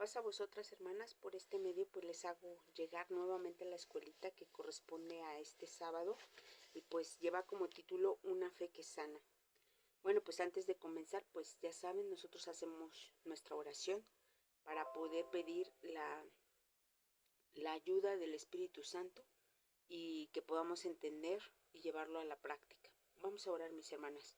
paz a vosotras, hermanas. Por este medio pues les hago llegar nuevamente a la escuelita que corresponde a este sábado y pues lleva como título Una fe que sana. Bueno, pues antes de comenzar, pues ya saben, nosotros hacemos nuestra oración para poder pedir la ayuda del Espíritu Santo y que podamos entender y llevarlo a la práctica. Vamos a orar, mis hermanas.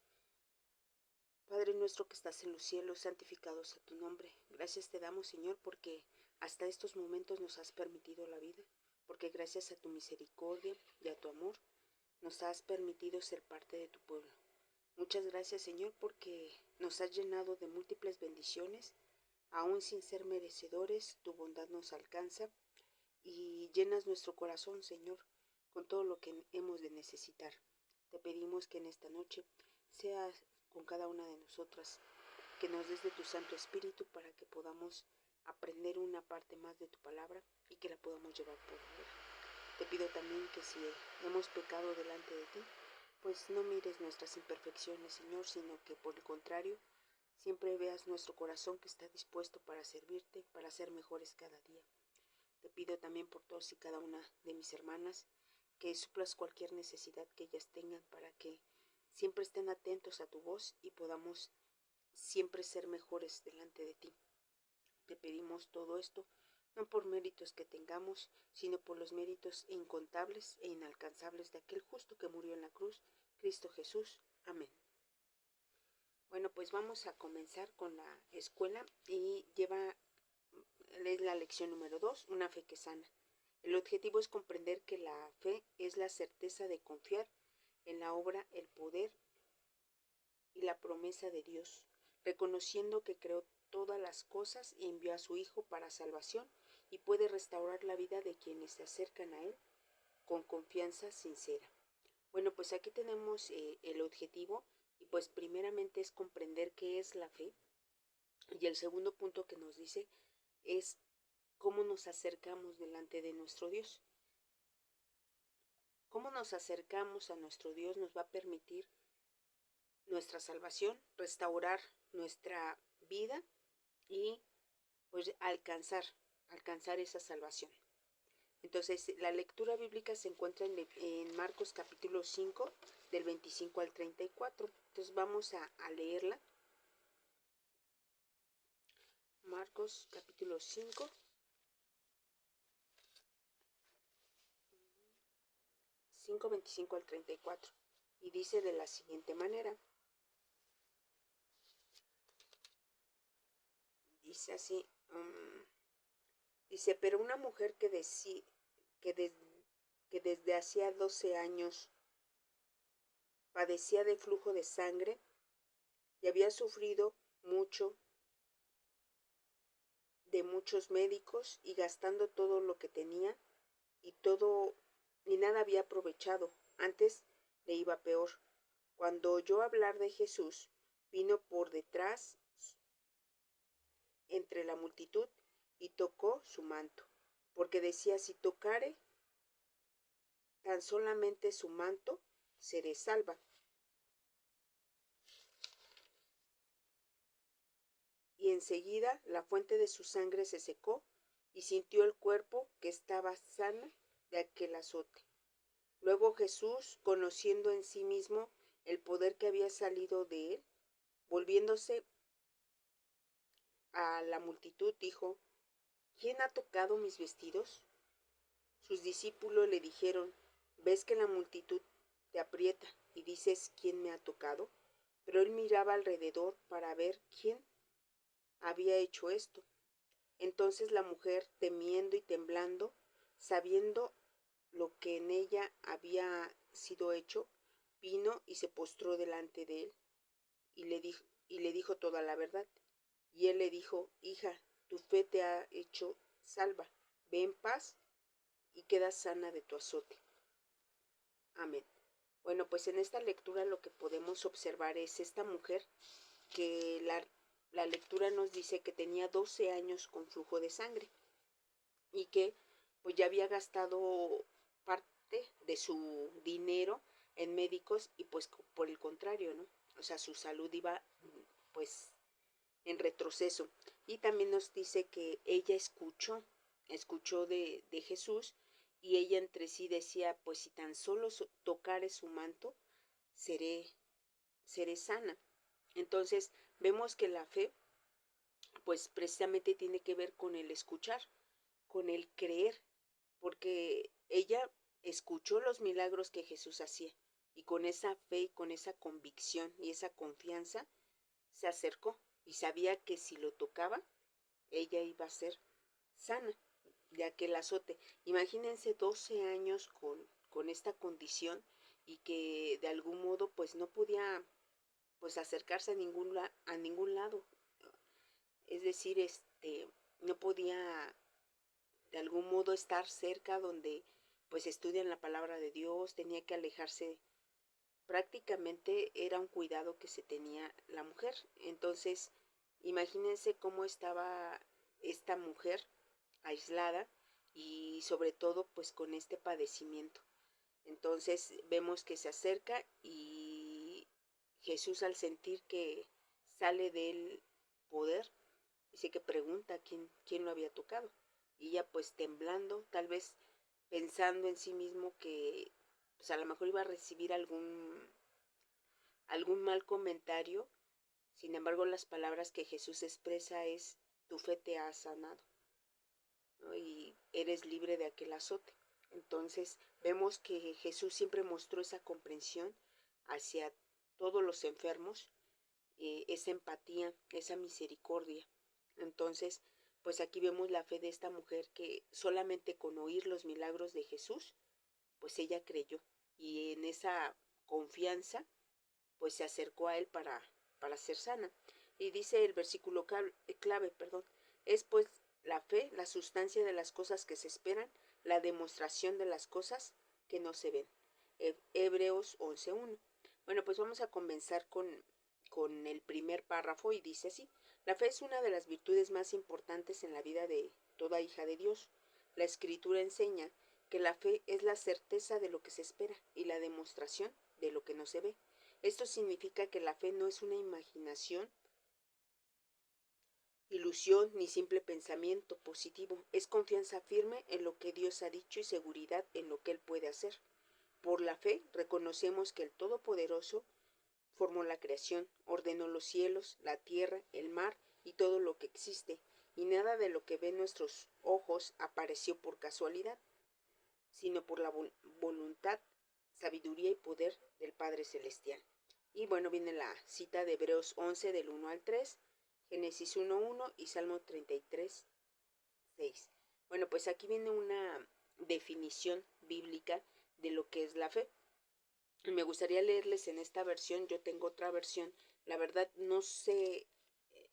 Padre nuestro que estás en los cielos, santificado sea tu nombre. Gracias te damos, Señor, porque hasta estos momentos nos has permitido la vida, porque gracias a tu misericordia y a tu amor nos has permitido ser parte de tu pueblo. Muchas gracias, Señor, porque nos has llenado de múltiples bendiciones, aún sin ser merecedores, tu bondad nos alcanza y llenas nuestro corazón, Señor, con todo lo que hemos de necesitar. Te pedimos que en esta noche seas con cada una de nosotras, que nos des de tu Santo Espíritu para que podamos aprender una parte más de tu palabra y que la podamos llevar por obra. Te pido también que si hemos pecado delante de ti, pues no mires nuestras imperfecciones, Señor, sino que por el contrario, siempre veas nuestro corazón que está dispuesto para servirte, para ser mejores cada día. Te pido también por todos y cada una de mis hermanas que suplas cualquier necesidad que ellas tengan para que siempre estén atentos a tu voz y podamos siempre ser mejores delante de ti. Te pedimos todo esto, no por méritos que tengamos, sino por los méritos incontables e inalcanzables de aquel justo que murió en la cruz, Cristo Jesús. Amén. Bueno, pues vamos a comenzar con la escuela y es la lección número 2, una fe que sana. El objetivo es comprender que la fe es la certeza de confiar en la obra, el poder y la promesa de Dios, reconociendo que creó todas las cosas y envió a su Hijo para salvación y puede restaurar la vida de quienes se acercan a Él con confianza sincera. Bueno, pues aquí tenemos el objetivo y pues primeramente es comprender qué es la fe y el segundo punto que nos dice es cómo nos acercamos delante de nuestro Dios. Cómo nos acercamos a nuestro Dios nos va a permitir nuestra salvación, restaurar nuestra vida y pues alcanzar esa salvación. Entonces, la lectura bíblica se encuentra en Marcos capítulo 5, del 25 al 34. Entonces vamos a leerla. Marcos capítulo 5, 25 al 34. Y dice de la siguiente manera. Dice así, dice, pero una mujer que desde hacía 12 años padecía de flujo de sangre y había sufrido mucho de muchos médicos y gastando todo lo que tenía y nada había aprovechado, antes le iba peor. Cuando oyó hablar de Jesús, vino por detrás entre la multitud y tocó su manto, porque decía, si tocare tan solamente su manto, seré salva. Y enseguida la fuente de su sangre se secó y sintió el cuerpo que estaba sano de aquel azote. Luego Jesús, conociendo en sí mismo el poder que había salido de él, volviéndose a la multitud, dijo, ¿quién ha tocado mis vestidos? Sus discípulos le dijeron, ¿ves que la multitud te aprieta y dices, ¿quién me ha tocado? Pero él miraba alrededor para ver quién había hecho esto. Entonces la mujer, temiendo y temblando, sabiendo lo que en ella había sido hecho, vino y se postró delante de él y le dijo toda la verdad. Y él le dijo, hija, tu fe te ha hecho salva, ve en paz y queda sana de tu azote. Amén. Bueno, pues en esta lectura lo que podemos observar es esta mujer que la lectura nos dice que tenía 12 años con flujo de sangre y que pues ya había gastado parte de su dinero en médicos y pues por el contrario, ¿no? O sea, su salud iba pues en retroceso. Y también nos dice que ella escuchó de Jesús, y ella entre sí decía, pues si tan solo tocare su manto, seré, seré sana. Entonces vemos que la fe pues precisamente tiene que ver con el escuchar, con el creer, porque ella escuchó los milagros que Jesús hacía, y con esa fe y con esa convicción y esa confianza se acercó y sabía que si lo tocaba, ella iba a ser sana de aquel azote. Imagínense 12 años con esta condición, y que de algún modo pues no podía pues acercarse a ningún lado. Es decir, no podía de algún modo estar cerca donde pues estudian la palabra de Dios, tenía que alejarse. Prácticamente era un cuidado que se tenía la mujer. Entonces, imagínense cómo estaba esta mujer aislada, y sobre todo pues con este padecimiento. Entonces vemos que se acerca, y Jesús, al sentir que sale del poder, dice que pregunta quién lo había tocado. Y ella pues temblando, tal vez pensando en sí mismo que pues a lo mejor iba a recibir algún mal comentario. Sin embargo, las palabras que Jesús expresa es: tu fe te ha sanado, ¿no? Y eres libre de aquel azote. Entonces vemos que Jesús siempre mostró esa comprensión hacia todos los enfermos, esa empatía, esa misericordia. Entonces, pues aquí vemos la fe de esta mujer, que solamente con oír los milagros de Jesús, pues ella creyó, y en esa confianza pues se acercó a él para ser sana. Y dice el versículo clave, perdón, es pues la fe, la sustancia de las cosas que se esperan, la demostración de las cosas que no se ven. Hebreos 11:1. Bueno, pues vamos a comenzar con el primer párrafo, y dice así: la fe es una de las virtudes más importantes en la vida de toda hija de Dios. La Escritura enseña que la fe es la certeza de lo que se espera y la demostración de lo que no se ve. Esto significa que la fe no es una imaginación, ilusión ni simple pensamiento positivo. Es confianza firme en lo que Dios ha dicho y seguridad en lo que Él puede hacer. Por la fe reconocemos que el Todopoderoso formó la creación, ordenó los cielos, la tierra, el mar y todo lo que existe, y nada de lo que ven nuestros ojos apareció por casualidad, sino por la voluntad, sabiduría y poder del Padre Celestial. Y bueno, viene la cita de Hebreos 11 del 1 al 3, Génesis 1:1 y Salmo 33:6. Bueno, pues aquí viene una definición bíblica de lo que es la fe. Me gustaría leerles en esta versión. Yo tengo otra versión, la verdad no sé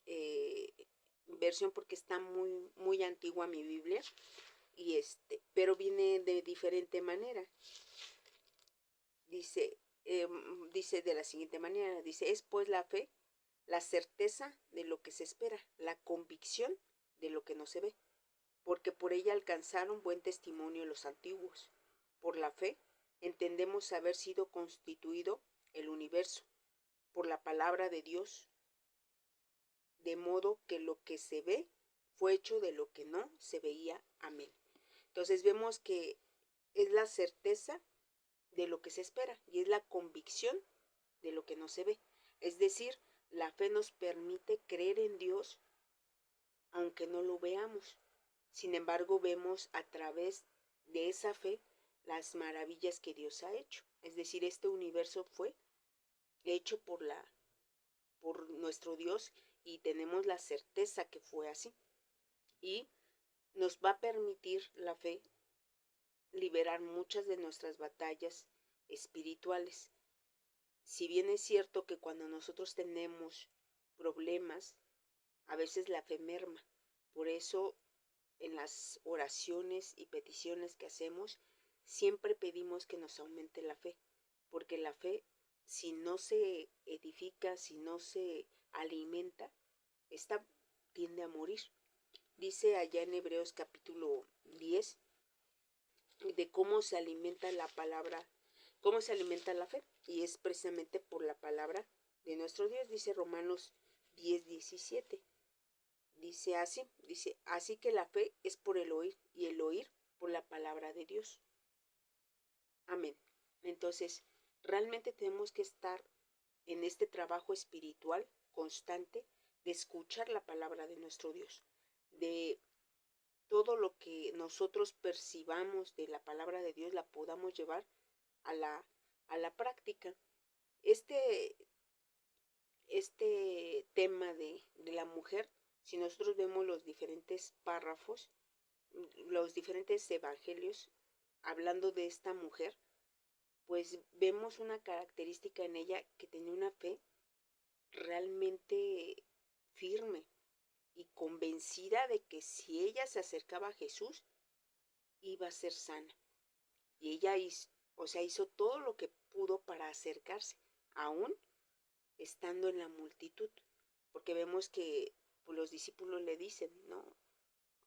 eh, versión, porque está muy antigua mi Biblia, y pero viene de diferente manera. Dice de la siguiente manera: dice, es pues la fe la certeza de lo que se espera, la convicción de lo que no se ve, porque por ella alcanzaron buen testimonio los antiguos. Por la fe entendemos haber sido constituido el universo por la palabra de Dios, de modo que lo que se ve fue hecho de lo que no se veía. Amén. Entonces vemos que es la certeza de lo que se espera, y es la convicción de lo que no se ve. Es decir, la fe nos permite creer en Dios aunque no lo veamos. Sin embargo, vemos a través de esa fe las maravillas que Dios ha hecho. Es decir, este universo fue hecho por nuestro Dios, y tenemos la certeza que fue así. Y nos va a permitir la fe liberar muchas de nuestras batallas espirituales. Si bien es cierto que cuando nosotros tenemos problemas, a veces la fe merma. Por eso en las oraciones y peticiones que hacemos, siempre pedimos que nos aumente la fe, porque la fe, si no se edifica, si no se alimenta, esta tiende a morir. Dice allá en Hebreos capítulo 10 de cómo se alimenta la palabra, cómo se alimenta la fe, y es precisamente por la palabra de nuestro Dios. Dice Romanos 10:17. dice, así que la fe es por el oír y el oír por la palabra de Dios. Amén. Entonces, realmente tenemos que estar en este trabajo espiritual constante de escuchar la palabra de nuestro Dios, de todo lo que nosotros percibamos de la palabra de Dios la podamos llevar a la práctica. Este, este tema de la mujer, si nosotros vemos los diferentes párrafos, los diferentes evangelios, hablando de esta mujer, pues vemos una característica en ella que tenía una fe realmente firme y convencida de que si ella se acercaba a Jesús, iba a ser sana. Y ella hizo todo lo que pudo para acercarse, aún estando en la multitud. Porque vemos que pues, los discípulos le dicen, ¿no?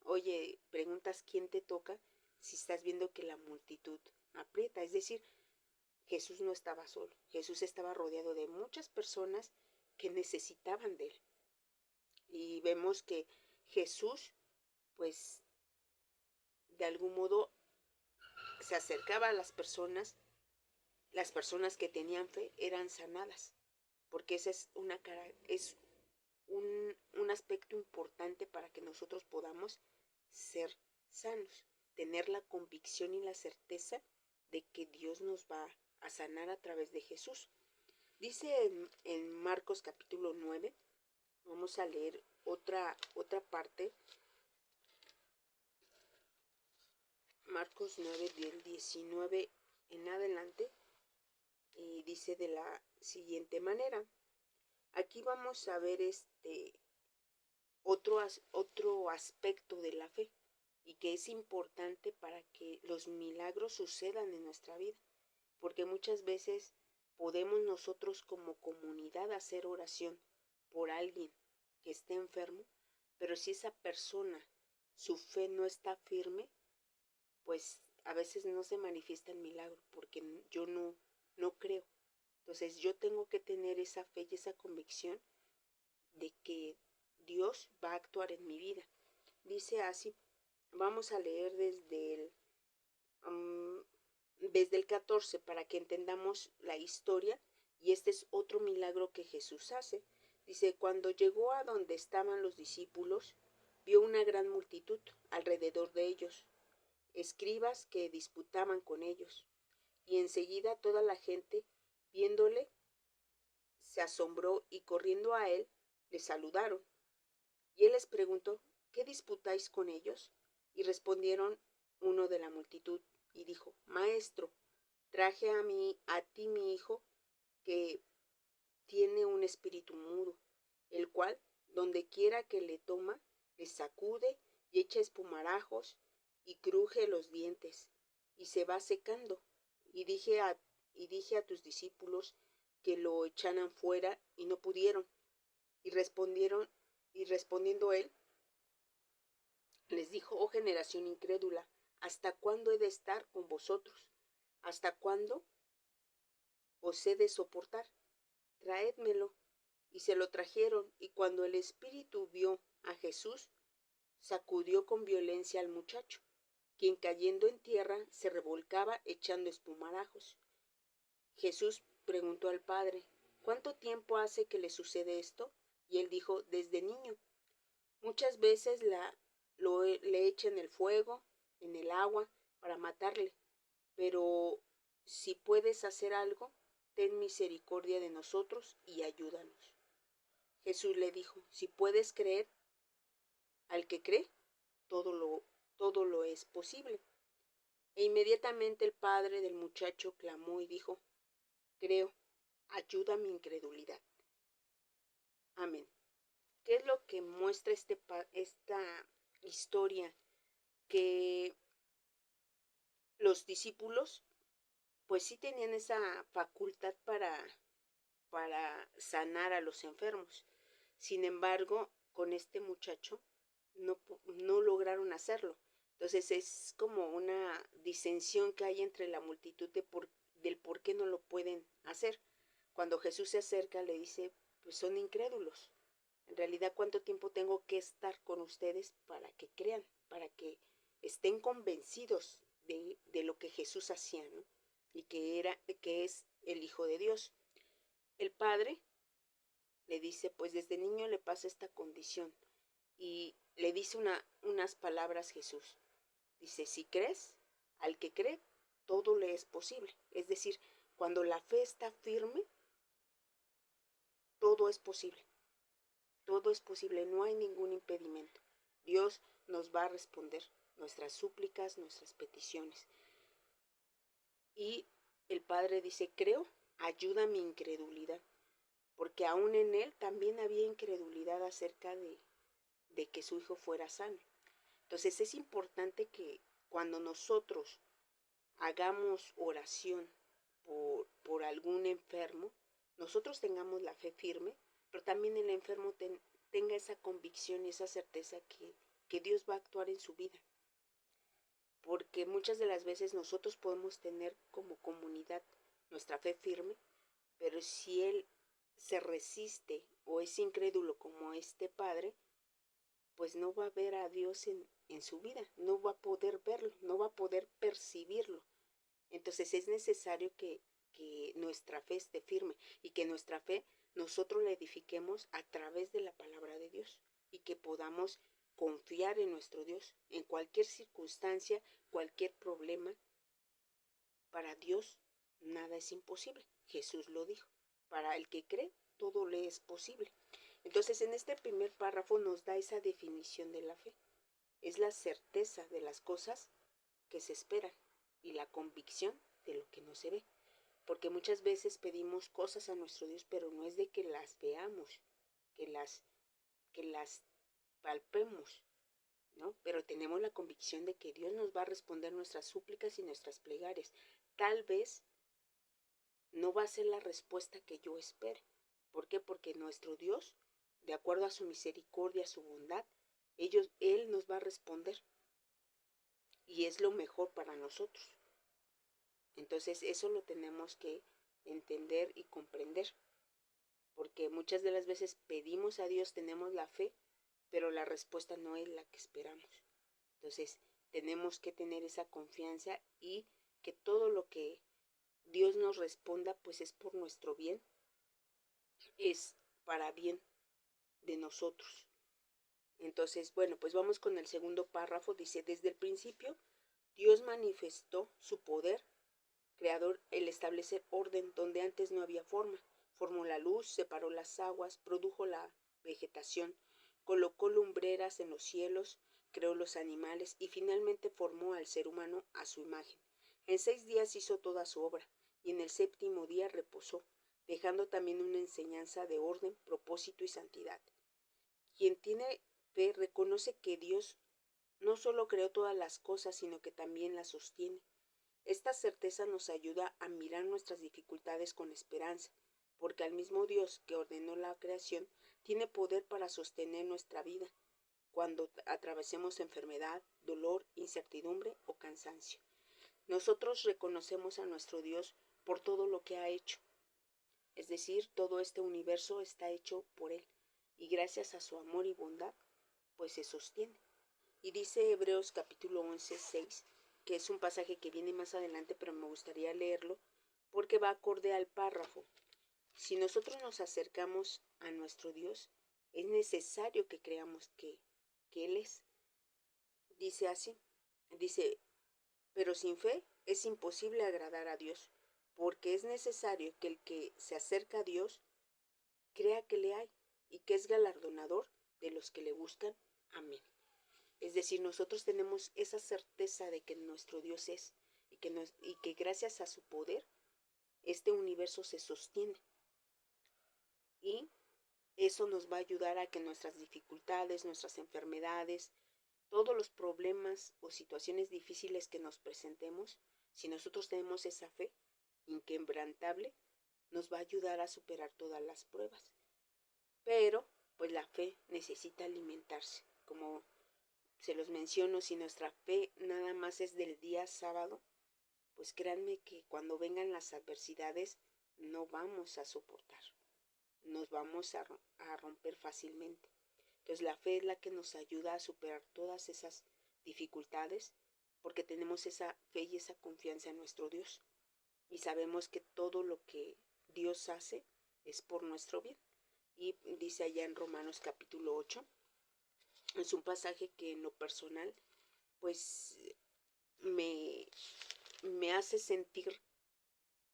Oye, preguntas quién te toca si estás viendo que la multitud aprieta. Es decir, Jesús no estaba solo. Jesús estaba rodeado de muchas personas que necesitaban de él. Y vemos que Jesús, pues, de algún modo se acercaba a las personas que tenían fe eran sanadas, porque ese es un aspecto importante para que nosotros podamos ser sanos, tener la convicción y la certeza de que Dios nos va a sanar a través de Jesús. Dice en Marcos capítulo 9, vamos a leer otra parte, Marcos 9 del 19 en adelante, y dice de la siguiente manera. Aquí vamos a ver otro aspecto de la fe y que es importante para que los milagros sucedan en nuestra vida, porque muchas veces podemos nosotros como comunidad hacer oración por alguien que esté enfermo, pero si esa persona, su fe no está firme, pues a veces no se manifiesta el milagro, porque yo no creo. Entonces yo tengo que tener esa fe y esa convicción de que Dios va a actuar en mi vida. Dice así, vamos a leer desde el 14 para que entendamos la historia, y este es otro milagro que Jesús hace. Dice, cuando llegó a donde estaban los discípulos, vio una gran multitud alrededor de ellos, escribas que disputaban con ellos, y enseguida toda la gente, viéndole, se asombró y corriendo a él, le saludaron. Y él les preguntó, ¿qué disputáis con ellos? Y respondieron uno de la multitud y dijo, Maestro, traje a ti mi hijo, que tiene un espíritu mudo, el cual, donde quiera que le toma, le sacude y echa espumarajos y cruje los dientes, y se va secando. Y dije a tus discípulos que lo echaran fuera, y no pudieron. Y respondiendo él, les dijo, oh generación incrédula, ¿hasta cuándo he de estar con vosotros? ¿Hasta cuándo os he de soportar? Traédmelo. Y se lo trajeron, y cuando el espíritu vio a Jesús, sacudió con violencia al muchacho, quien cayendo en tierra se revolcaba echando espumarajos. Jesús preguntó al padre, ¿cuánto tiempo hace que le sucede esto? Y él dijo, desde niño. Muchas veces le echa en el fuego, en el agua, para matarle. Pero si puedes hacer algo, ten misericordia de nosotros y ayúdanos. Jesús le dijo, si puedes creer, al que cree, todo lo es posible. E inmediatamente el padre del muchacho clamó y dijo, creo, ayuda mi incredulidad. Amén. ¿Qué es lo que muestra esta historia? Que los discípulos pues sí tenían esa facultad para sanar a los enfermos. Sin embargo, con este muchacho no lograron hacerlo. Entonces es como una disensión que hay entre la multitud del por qué no lo pueden hacer. Cuando Jesús se acerca le dice, pues son incrédulos. En realidad, ¿cuánto tiempo tengo que estar con ustedes para que crean, para que estén convencidos de lo que Jesús hacía, ¿no? Y que es el Hijo de Dios? El Padre le dice, pues desde niño le pasa esta condición, y le dice unas palabras Jesús. Dice, si crees, al que cree, todo le es posible. Es decir, cuando la fe está firme, todo es posible. Todo es posible, no hay ningún impedimento. Dios nos va a responder nuestras súplicas, nuestras peticiones. Y el Padre dice, creo, ayuda mi incredulidad, porque aún en él también había incredulidad acerca de que su hijo fuera sano. Entonces es importante que cuando nosotros hagamos oración por algún enfermo, nosotros tengamos la fe firme, pero también el enfermo tenga esa convicción y esa certeza que Dios va a actuar en su vida. Porque muchas de las veces nosotros podemos tener como comunidad nuestra fe firme, pero si él se resiste o es incrédulo como este padre, pues no va a ver a Dios en su vida, no va a poder verlo, no va a poder percibirlo. Entonces es necesario que nuestra fe esté firme y que nuestra fe nosotros la edifiquemos a través de la palabra de Dios y que podamos confiar en nuestro Dios en cualquier circunstancia, cualquier problema. Para Dios nada es imposible. Jesús lo dijo. Para el que cree, todo le es posible. Entonces en este primer párrafo nos da esa definición de la fe. Es la certeza de las cosas que se esperan y la convicción de lo que no se ve. Porque muchas veces pedimos cosas a nuestro Dios, pero no es de que las veamos, que las palpemos, ¿no? Pero tenemos la convicción de que Dios nos va a responder nuestras súplicas y nuestras plegarias. Tal vez no va a ser la respuesta que yo espere. ¿Por qué? Porque nuestro Dios, de acuerdo a su misericordia, a su bondad, Él nos va a responder. Y es lo mejor para nosotros. Entonces eso lo tenemos que entender y comprender. Porque muchas de las veces pedimos a Dios, tenemos la fe, pero la respuesta no es la que esperamos. Entonces tenemos que tener esa confianza y que todo lo que Dios nos responda pues es por nuestro bien, es para bien de nosotros. Entonces, bueno, pues vamos con el segundo párrafo. Dice, desde el principio Dios manifestó su poder creador, el establecer orden donde antes no había forma. Formó la luz, separó las aguas, produjo la vegetación, colocó lumbreras en los cielos, creó los animales y finalmente formó al ser humano a su imagen. En 6 días hizo toda su obra y en el séptimo día reposó, dejando también una enseñanza de orden, propósito y santidad. Quien tiene fe reconoce que Dios no solo creó todas las cosas, sino que también las sostiene. Esta certeza nos ayuda a mirar nuestras dificultades con esperanza, porque al mismo Dios que ordenó la creación tiene poder para sostener nuestra vida cuando atravesemos enfermedad, dolor, incertidumbre o cansancio. Nosotros reconocemos a nuestro Dios por todo lo que ha hecho, es decir, todo este universo está hecho por Él, y gracias a su amor y bondad, pues se sostiene. Y dice Hebreos capítulo 11, 6, que es un pasaje que viene más adelante, pero me gustaría leerlo, porque va acorde al párrafo. Si nosotros nos acercamos a nuestro Dios, es necesario que creamos que Él es. Dice así, dice, pero sin fe es imposible agradar a Dios, porque es necesario que el que se acerca a Dios crea que le hay y que es galardonador de los que le buscan. Amén. Es decir, nosotros tenemos esa certeza de que nuestro Dios es y que gracias a su poder este universo se sostiene. Y eso nos va a ayudar a que nuestras dificultades, nuestras enfermedades, todos los problemas o situaciones difíciles que nos presentemos, si nosotros tenemos esa fe inquebrantable, nos va a ayudar a superar todas las pruebas. Pero, pues la fe necesita alimentarse. Como se los menciono, si nuestra fe nada más es del día sábado, pues créanme que cuando vengan las adversidades no vamos a soportar. nos vamos a romper fácilmente. Entonces la fe es la que nos ayuda a superar todas esas dificultades, porque tenemos esa fe y esa confianza en nuestro Dios. Y sabemos que todo lo que Dios hace es por nuestro bien. Y dice allá en Romanos capítulo 8, es un pasaje que en lo personal pues me hace sentir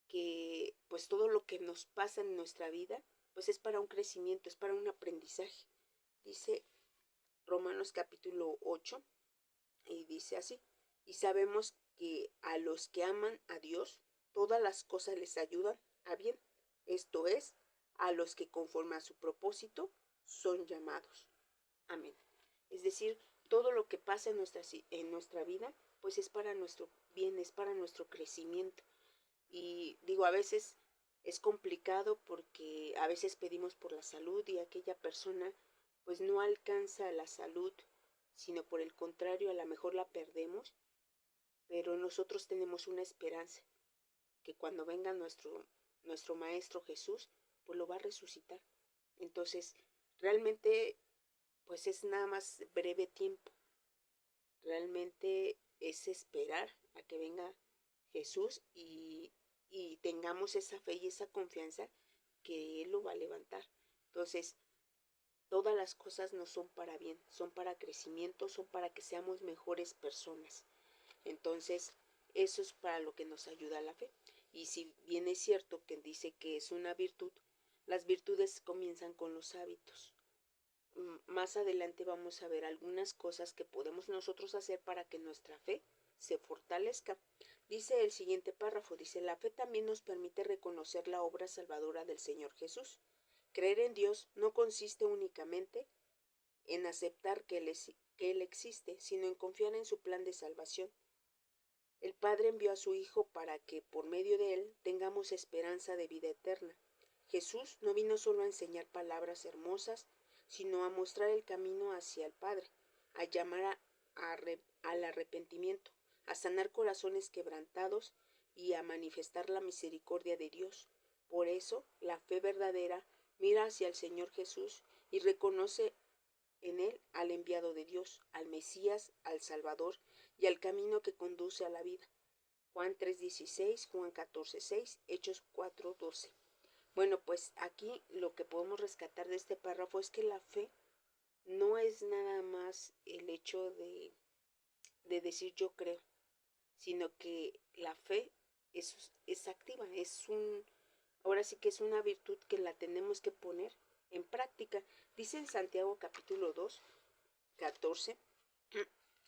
que pues todo lo que nos pasa en nuestra vida pues es para un crecimiento, es para un aprendizaje. Dice Romanos capítulo 8 y dice así: y sabemos que a los que aman a Dios todas las cosas les ayudan a bien, esto es, a los que conforme a su propósito son llamados. Amén. Es decir, todo lo que pasa en nuestra vida pues es para nuestro bien, es para nuestro crecimiento. Y digo, a veces es complicado porque a veces pedimos por la salud y aquella persona pues no alcanza la salud, sino por el contrario, a lo mejor la perdemos, pero nosotros tenemos una esperanza, que cuando venga nuestro Maestro Jesús, pues lo va a resucitar. Entonces, realmente, pues es nada más breve tiempo. Realmente es esperar a que venga Jesús y tengamos esa fe y esa confianza que Él lo va a levantar. Entonces, todas las cosas no son para bien, son para crecimiento, son para que seamos mejores personas. Entonces, eso es para lo que nos ayuda la fe. Y si bien es cierto que dice que es una virtud, las virtudes comienzan con los hábitos. Más adelante vamos a ver algunas cosas que podemos nosotros hacer para que nuestra fe se fortalezca. Dice el siguiente párrafo, dice: la fe también nos permite reconocer la obra salvadora del Señor Jesús. Creer en Dios no consiste únicamente en aceptar que Él existe, sino en confiar en su plan de salvación. El Padre envió a su Hijo para que, por medio de Él, tengamos esperanza de vida eterna. Jesús no vino solo a enseñar palabras hermosas, sino a mostrar el camino hacia el Padre, a llamar al arrepentimiento, a sanar corazones quebrantados y a manifestar la misericordia de Dios. Por eso, la fe verdadera mira hacia el Señor Jesús y reconoce en Él al enviado de Dios, al Mesías, al Salvador y al camino que conduce a la vida. Juan 3:16, Juan 14:6, Hechos 4:12. Bueno, pues aquí lo que podemos rescatar de este párrafo es que la fe no es nada más el hecho de decir yo creo, sino que la fe es activa, ahora sí que es una virtud que la tenemos que poner en práctica. Dice en Santiago capítulo 2, 14,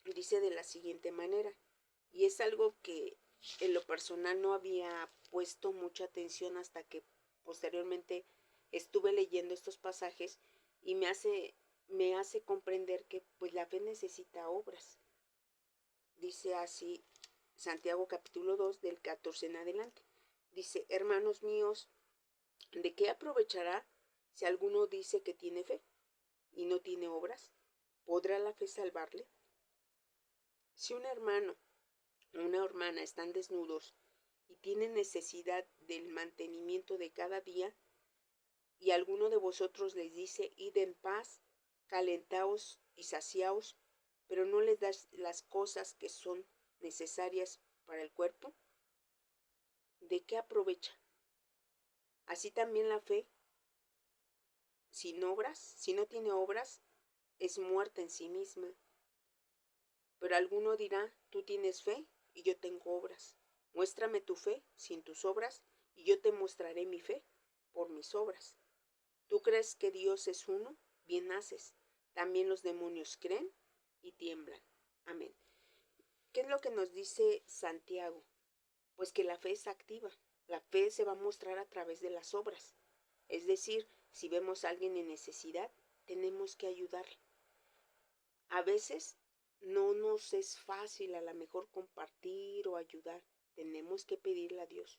dice de la siguiente manera, y es algo que en lo personal no había puesto mucha atención hasta que posteriormente estuve leyendo estos pasajes y me hace comprender que pues la fe necesita obras. Dice así Santiago capítulo 2 del 14 en adelante. Dice: hermanos míos, ¿de qué aprovechará si alguno dice que tiene fe y no tiene obras? ¿Podrá la fe salvarle? Si un hermano o una hermana están desnudos y tienen necesidad del mantenimiento de cada día, y alguno de vosotros les dice: id en paz, calentaos y saciaos, pero no les das las cosas que son necesarias para el cuerpo, ¿de qué aprovecha? Así también la fe, sin obras, si no tiene obras, es muerta en sí misma. Pero alguno dirá: tú tienes fe y yo tengo obras. Muéstrame tu fe sin tus obras, y yo te mostraré mi fe por mis obras. ¿Tú crees que Dios es uno? Bien haces. También los demonios creen y tiemblan. Amén. ¿Qué es lo que nos dice Santiago? Pues que la fe es activa. La fe se va a mostrar a través de las obras. Es decir, si vemos a alguien en necesidad, tenemos que ayudarle. A veces no nos es fácil a lo mejor compartir o ayudar. Tenemos que pedirle a Dios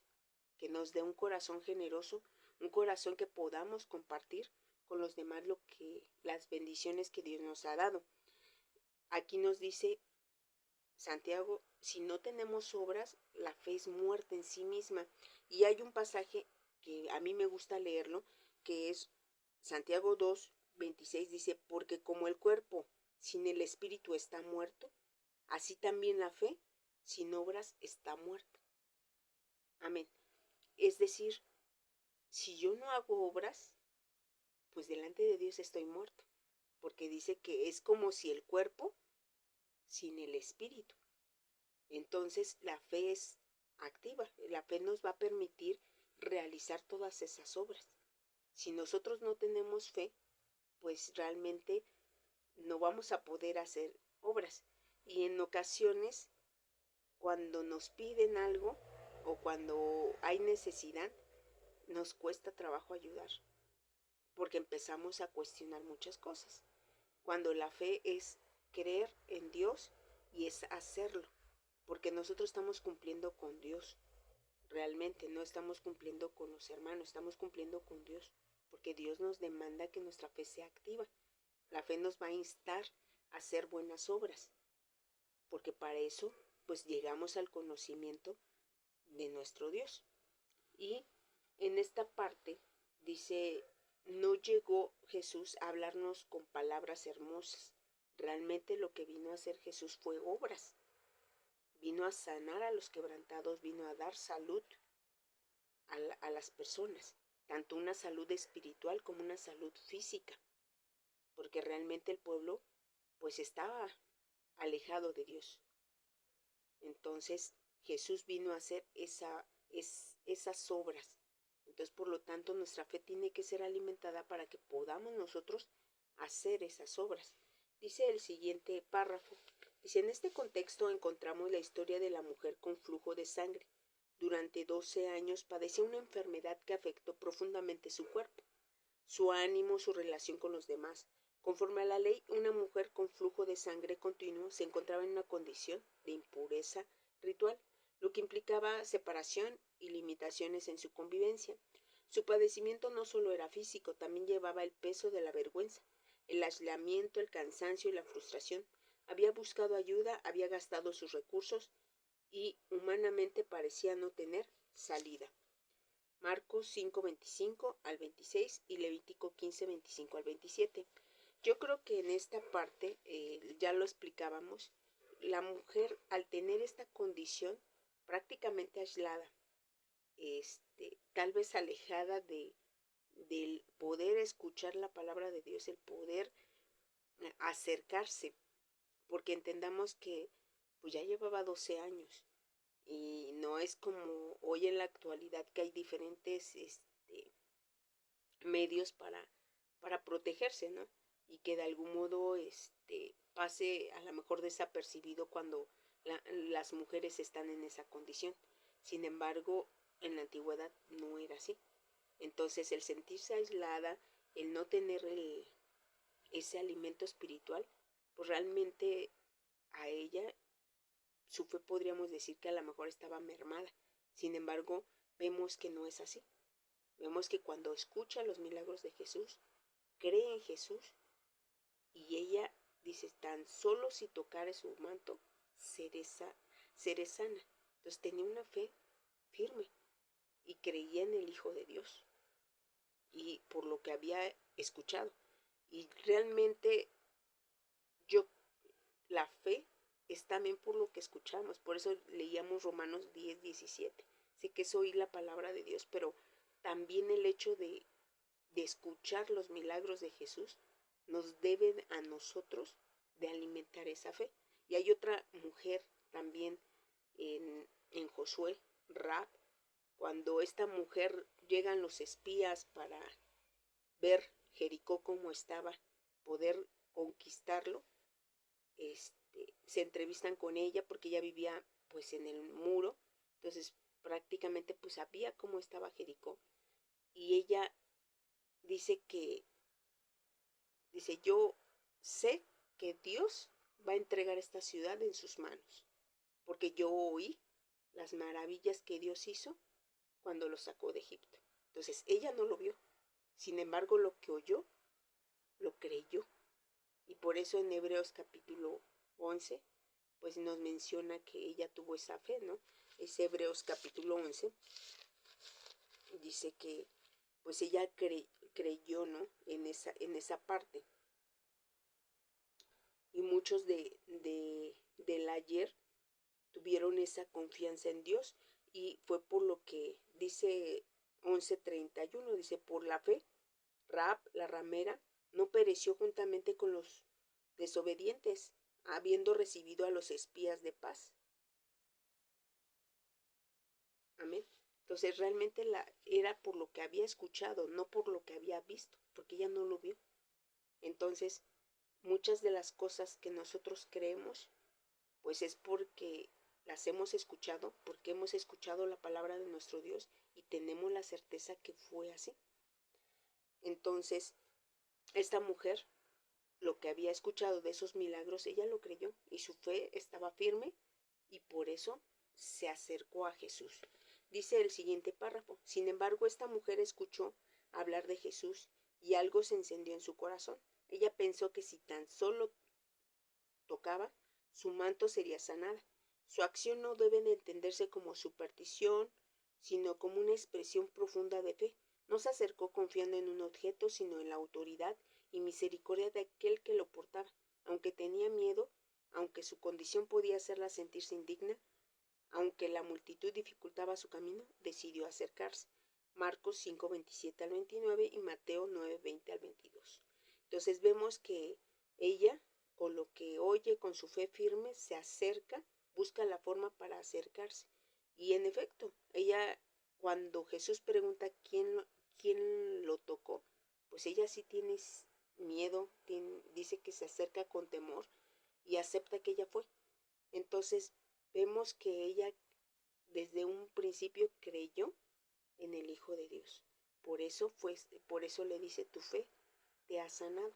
que nos dé un corazón generoso, un corazón que podamos compartir con los demás las bendiciones que Dios nos ha dado. Aquí nos dice Santiago: si no tenemos obras, la fe es muerta en sí misma. Y hay un pasaje que a mí me gusta leerlo, que es Santiago 2:26 dice, porque como el cuerpo sin el espíritu está muerto, así también la fe sin obras está muerta. Amén. Es decir, si yo no hago obras, pues delante de Dios estoy muerto, porque dice que es como si el cuerpo sin el espíritu. Entonces la fe es activa, la fe nos va a permitir realizar todas esas obras. Si nosotros no tenemos fe, pues realmente no vamos a poder hacer obras. Y en ocasiones, cuando nos piden algo o cuando hay necesidad, nos cuesta trabajo ayudar, porque empezamos a cuestionar muchas cosas. Cuando la fe es creer en Dios y es hacerlo, porque nosotros estamos cumpliendo con Dios. Realmente no estamos cumpliendo con los hermanos, estamos cumpliendo con Dios, porque Dios nos demanda que nuestra fe sea activa. La fe nos va a instar a hacer buenas obras, porque para eso pues llegamos al conocimiento de nuestro Dios. Y en esta parte dice, no llegó Jesús a hablarnos con palabras hermosas. Realmente lo que vino a hacer Jesús fue obras. Vino a sanar a los quebrantados, vino a dar salud a las personas, tanto una salud espiritual como una salud física, porque realmente el pueblo pues estaba alejado de Dios. Entonces Jesús vino a hacer esas obras. Entonces, por lo tanto, nuestra fe tiene que ser alimentada para que podamos nosotros hacer esas obras. Dice el siguiente párrafo. Dice, en este contexto encontramos la historia de la mujer con flujo de sangre. Durante 12 años padecía una enfermedad que afectó profundamente su cuerpo, su ánimo, su relación con los demás. Conforme a la ley, una mujer con flujo de sangre continuo se encontraba en una condición de impureza ritual, lo que implicaba separación y limitaciones en su convivencia. Su padecimiento no solo era físico, también llevaba el peso de la vergüenza, el aislamiento, el cansancio y la frustración. Había buscado ayuda, había gastado sus recursos y humanamente parecía no tener salida. Marcos 5:25 al 26 y Levítico 15:25 al 27. Yo creo que en esta parte, ya lo explicábamos, la mujer al tener esta condición prácticamente aislada, tal vez alejada del poder escuchar la palabra de Dios, el poder acercarse, porque entendamos que pues ya llevaba 12 años y no es como hoy en la actualidad que hay diferentes medios para protegerse, ¿no? Y que de algún modo pase a lo mejor desapercibido cuando las mujeres están en esa condición. Sin embargo, en la antigüedad no era así. Entonces el sentirse aislada, el no tener ese alimento espiritual, pues realmente a ella su fe podríamos decir que a lo mejor estaba mermada. Sin embargo, vemos que no es así. Vemos que cuando escucha los milagros de Jesús, cree en Jesús y ella dice, tan solo si tocare su manto, seré sana. Entonces tenía una fe firme y creía en el Hijo de Dios y por lo que había escuchado. Y realmente la fe es también por lo que escuchamos. Por eso leíamos Romanos 10:17. Sé que es oír la palabra de Dios, pero también el hecho de escuchar los milagros de Jesús nos debe a nosotros de alimentar esa fe. Y hay otra mujer también en Josué, Rahab, cuando esta mujer llegan los espías para ver Jericó cómo estaba, poder conquistarlo, se entrevistan con ella porque ella vivía pues en el muro, entonces prácticamente pues sabía cómo estaba Jericó y ella dice, yo sé que Dios va a entregar esta ciudad en sus manos, porque yo oí las maravillas que Dios hizo cuando lo sacó de Egipto. Entonces ella no lo vio, sin embargo lo que oyó, lo creyó. Y por eso en Hebreos capítulo 11, pues nos menciona que ella tuvo esa fe, ¿no? Es Hebreos capítulo 11, dice que pues ella creyó, ¿no? En esa parte. Y muchos del ayer tuvieron esa confianza en Dios, y fue por lo que dice 11:31, dice, por la fe, Rahab, la ramera, no pereció juntamente con los desobedientes, habiendo recibido a los espías de paz. Amén. Entonces realmente era por lo que había escuchado, no por lo que había visto, porque ella no lo vio. Entonces, muchas de las cosas que nosotros creemos, pues es porque las hemos escuchado, porque hemos escuchado la palabra de nuestro Dios y tenemos la certeza que fue así. Entonces, esta mujer, lo que había escuchado de esos milagros, ella lo creyó y su fe estaba firme, y por eso se acercó a Jesús. Dice el siguiente párrafo: sin embargo, esta mujer escuchó hablar de Jesús y algo se encendió en su corazón. Ella pensó que si tan solo tocaba su manto sería sanada. Su acción no debe de entenderse como superstición, sino como una expresión profunda de fe. No se acercó confiando en un objeto, sino en la autoridad y misericordia de aquel que lo portaba. Aunque tenía miedo, aunque su condición podía hacerla sentirse indigna, aunque la multitud dificultaba su camino, decidió acercarse. Marcos 5:27 al 29 y Mateo 9:20 al 22. Entonces vemos que ella, con lo que oye, con su fe firme, se acerca, busca la forma para acercarse. Y en efecto, ella, cuando Jesús pregunta quién lo tocó, pues ella sí tiene miedo, dice que se acerca con temor y acepta que ella fue. Entonces vemos que ella desde un principio creyó en el Hijo de Dios. Por eso le dice, tu fe te ha sanado,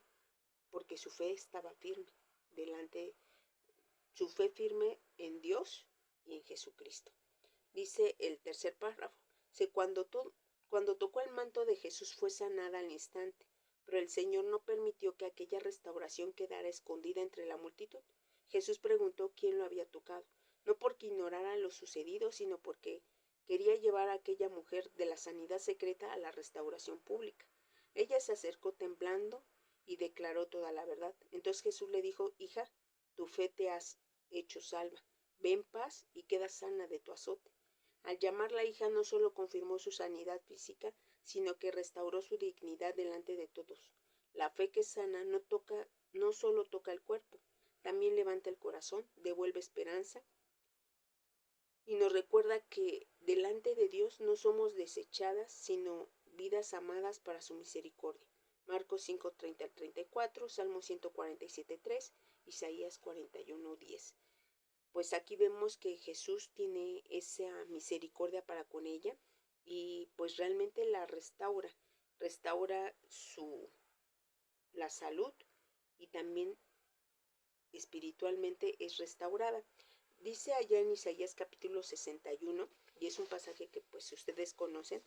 porque su fe estaba firme su fe firme en Dios y en Jesucristo. Dice el tercer párrafo: cuando tocó el manto de Jesús fue sanada al instante, pero el Señor no permitió que aquella restauración quedara escondida entre la multitud. Jesús preguntó quién lo había tocado, no porque ignorara lo sucedido, sino porque quería llevar a aquella mujer de la sanidad secreta a la restauración pública. Ella se acercó temblando y declaró toda la verdad. Entonces Jesús le dijo: hija, tu fe te has hecho salva. Ve en paz y queda sana de tu azote. Al llamarla hija, no solo confirmó su sanidad física, sino que restauró su dignidad delante de todos. La fe que sana no solo toca el cuerpo, también levanta el corazón, devuelve esperanza y nos recuerda que delante de Dios no somos desechadas, sino vidas amadas para su misericordia. Marcos 5:30 al 34, Salmo 147:3, Isaías 41:10. Pues aquí vemos que Jesús tiene esa misericordia para con ella, y pues realmente la restaura la salud, y también espiritualmente es restaurada. Dice allá en Isaías capítulo 61, y es un pasaje que pues ustedes conocen,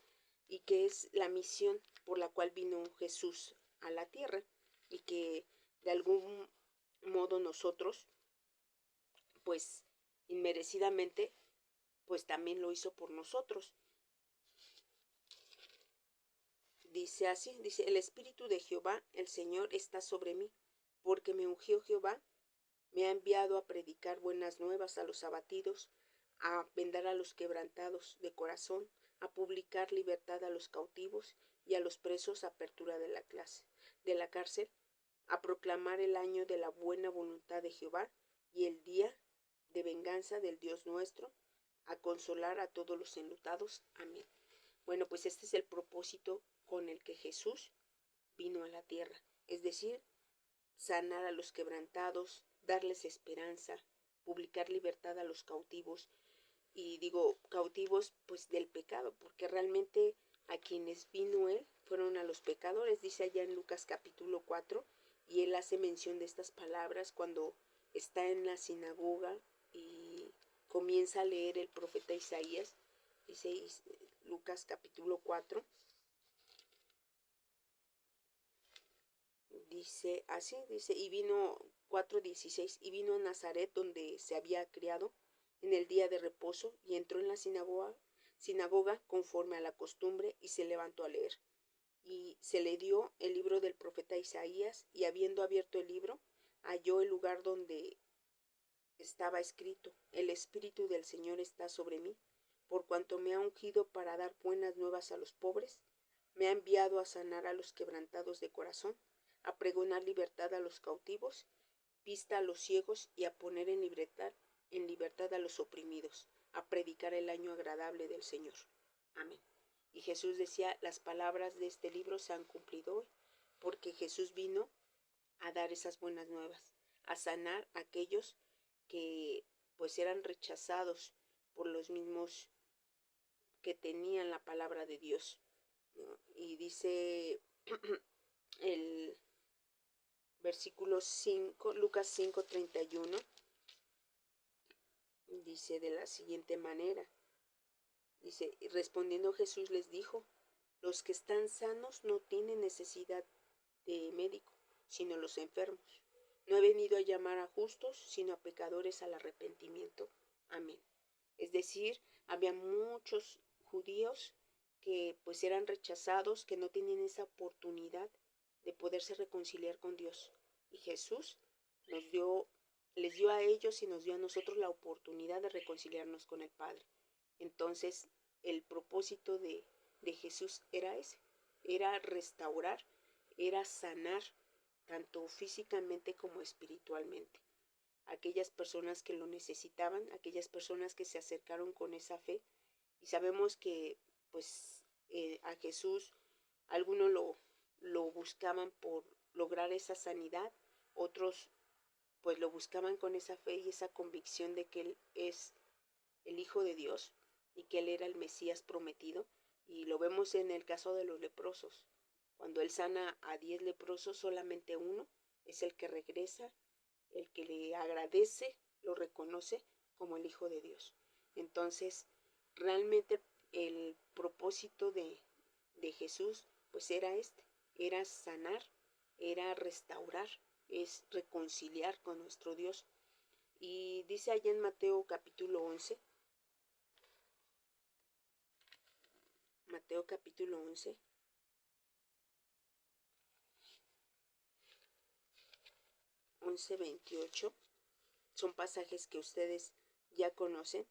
y que es la misión por la cual vino Jesús a la tierra, y que de algún modo nosotros, pues inmerecidamente, pues también lo hizo por nosotros. Dice así, dice: el Espíritu de Jehová, el Señor, está sobre mí, porque me ungió Jehová, me ha enviado a predicar buenas nuevas a los abatidos, a vendar a los quebrantados de corazón, a publicar libertad a los cautivos y a los presos apertura de la cárcel, a proclamar el año de la buena voluntad de Jehová y el día de venganza del Dios nuestro, a consolar a todos los enlutados. Amén. Bueno, pues este es el propósito con el que Jesús vino a la tierra, es decir, sanar a los quebrantados, darles esperanza, publicar libertad a los cautivos. Y digo cautivos pues del pecado, porque realmente a quienes vino él fueron a los pecadores. Dice allá en Lucas capítulo 4, y él hace mención de estas palabras cuando está en la sinagoga y comienza a leer el profeta Isaías. Dice Lucas capítulo 4, dice así, dice: y vino 4:16, y vino a Nazaret, donde se había criado, en el día de reposo, y entró en la sinagoga conforme a la costumbre, y se levantó a leer. y se le dio el libro del profeta Isaías, y habiendo abierto el libro, halló el lugar donde estaba escrito: el Espíritu del Señor está sobre mí, por cuanto me ha ungido para dar buenas nuevas a los pobres, me ha enviado a sanar a los quebrantados de corazón, a pregonar libertad a los cautivos, vista a los ciegos, y a poner en libertad a los oprimidos, a predicar el año agradable del Señor. Amén. Y Jesús decía: las palabras de este libro se han cumplido hoy, porque Jesús vino a dar esas buenas nuevas, a sanar a aquellos que pues eran rechazados por los mismos que tenían la palabra de Dios, ¿no? Y dice el versículo 5, Lucas 5:31, dice de la siguiente manera, dice: respondiendo Jesús les dijo: los que están sanos no tienen necesidad de médico, sino los enfermos. No he venido a llamar a justos, sino a pecadores al arrepentimiento. Amén. Es decir, había muchos judíos que pues eran rechazados, que no tenían esa oportunidad de poderse reconciliar con Dios. Y Jesús les dio a ellos y nos dio a nosotros la oportunidad de reconciliarnos con el Padre. Entonces, el propósito de Jesús era ese, era restaurar, era sanar, tanto físicamente como espiritualmente. Aquellas personas que lo necesitaban, aquellas personas que se acercaron con esa fe, y sabemos que pues a Jesús algunos lo buscaban por lograr esa sanidad, otros pues lo buscaban con esa fe y esa convicción de que Él es el Hijo de Dios y que Él era el Mesías prometido. Y lo vemos en el caso de los leprosos. Cuando Él sana a 10 leprosos, solamente uno es el que regresa, el que le agradece, lo reconoce como el Hijo de Dios. Entonces, realmente el propósito de Jesús pues era era sanar, era restaurar, es reconciliar con nuestro Dios. Y dice allá en Mateo capítulo 11, Mateo capítulo 11, once 28, son pasajes que ustedes ya conocen.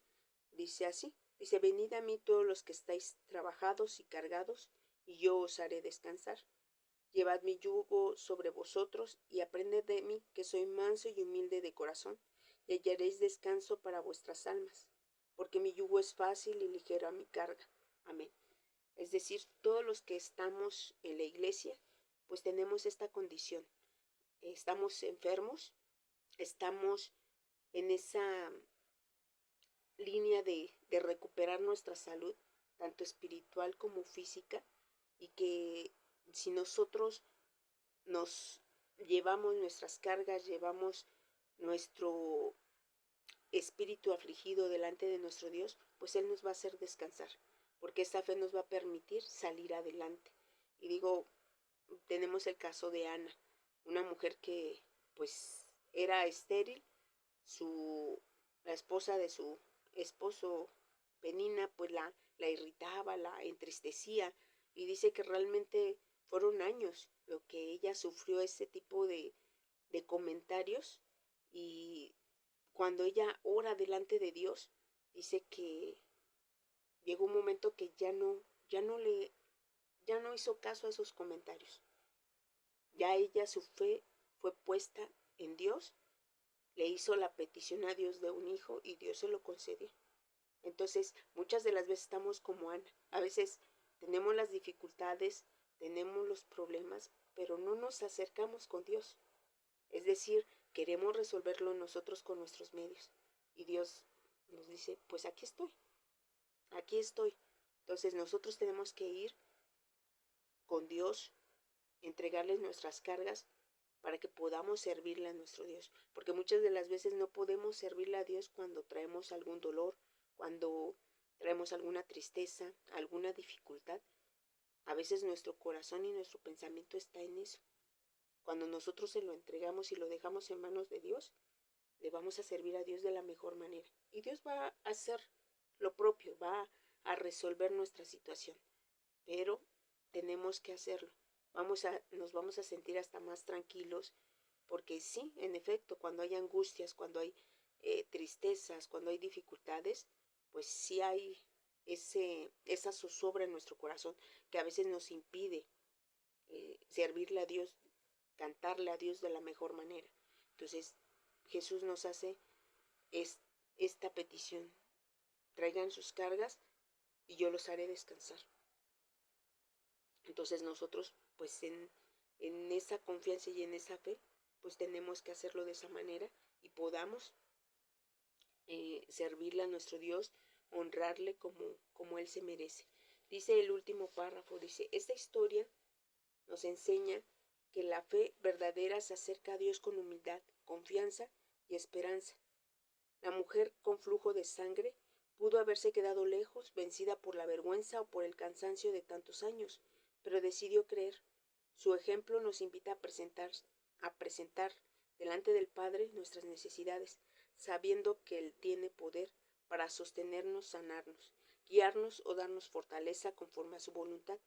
Dice así, dice: venid a mí todos los que estáis trabajados y cargados, y yo os haré descansar. Llevad mi yugo sobre vosotros, y aprended de mí, que soy manso y humilde de corazón, y hallaréis descanso para vuestras almas, porque mi yugo es fácil y ligera mi carga. Amén. Es decir, todos los que estamos en la iglesia, pues tenemos esta condición. Estamos enfermos, estamos en esa línea de recuperar nuestra salud, tanto espiritual como física, y que si nosotros nos llevamos nuestras cargas, llevamos nuestro espíritu afligido delante de nuestro Dios, pues Él nos va a hacer descansar, porque esta fe nos va a permitir salir adelante. Y digo, tenemos el caso de Ana, una mujer que pues era estéril, la esposa de su esposo Penina pues la irritaba, la entristecía, y dice que realmente fueron años lo que ella sufrió ese tipo de comentarios. Y cuando ella ora delante de Dios, dice que llegó un momento que ya no hizo caso a esos comentarios. Ya ella, su fe fue puesta en Dios, le hizo la petición a Dios de un hijo y Dios se lo concedió. Entonces, muchas de las veces estamos como Ana. A veces tenemos las dificultades, tenemos los problemas, pero no nos acercamos con Dios. Es decir, queremos resolverlo nosotros con nuestros medios. Y Dios nos dice, pues aquí estoy, aquí estoy. Entonces nosotros tenemos que ir con Dios, entregarles nuestras cargas para que podamos servirle a nuestro Dios. Porque muchas de las veces no podemos servirle a Dios cuando traemos algún dolor, cuando traemos alguna tristeza, alguna dificultad. A veces nuestro corazón y nuestro pensamiento está en eso. Cuando nosotros se lo entregamos y lo dejamos en manos de Dios, le vamos a servir a Dios de la mejor manera. Y Dios va a hacer lo propio, va a resolver nuestra situación. Pero tenemos que hacerlo. Nos vamos a sentir hasta más tranquilos, porque sí, en efecto, cuando hay angustias, cuando hay tristezas, cuando hay dificultades, pues sí hay esa zozobra en nuestro corazón que a veces nos impide servirle a Dios, cantarle a Dios de la mejor manera. Entonces Jesús nos hace esta petición: traigan sus cargas y yo los haré descansar. Entonces nosotros, pues en esa confianza y en esa fe, pues tenemos que hacerlo de esa manera y podamos servirle a nuestro Dios, honrarle como Él se merece. Dice el último párrafo, dice: esta historia nos enseña que la fe verdadera se acerca a Dios con humildad, confianza y esperanza. La mujer con flujo de sangre pudo haberse quedado lejos, vencida por la vergüenza o por el cansancio de tantos años, pero decidió creer. Su ejemplo nos invita a presentar delante del Padre nuestras necesidades, sabiendo que Él tiene poder para sostenernos, sanarnos, guiarnos o darnos fortaleza conforme a su voluntad.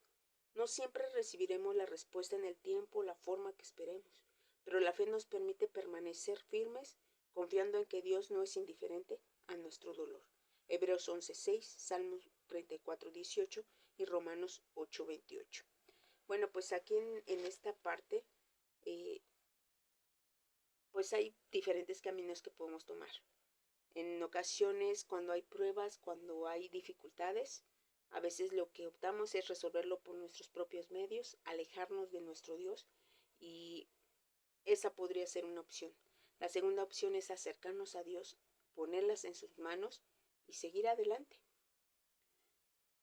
No siempre recibiremos la respuesta en el tiempo o la forma que esperemos, pero la fe nos permite permanecer firmes, confiando en que Dios no es indiferente a nuestro dolor. Hebreos 11:6, Salmos 34:18 y Romanos 8:28. Bueno, pues aquí en esta parte, pues hay diferentes caminos que podemos tomar. En ocasiones, cuando hay pruebas, cuando hay dificultades, a veces lo que optamos es resolverlo por nuestros propios medios, alejarnos de nuestro Dios, y esa podría ser una opción. La segunda opción es acercarnos a Dios, ponerlas en sus manos y seguir adelante.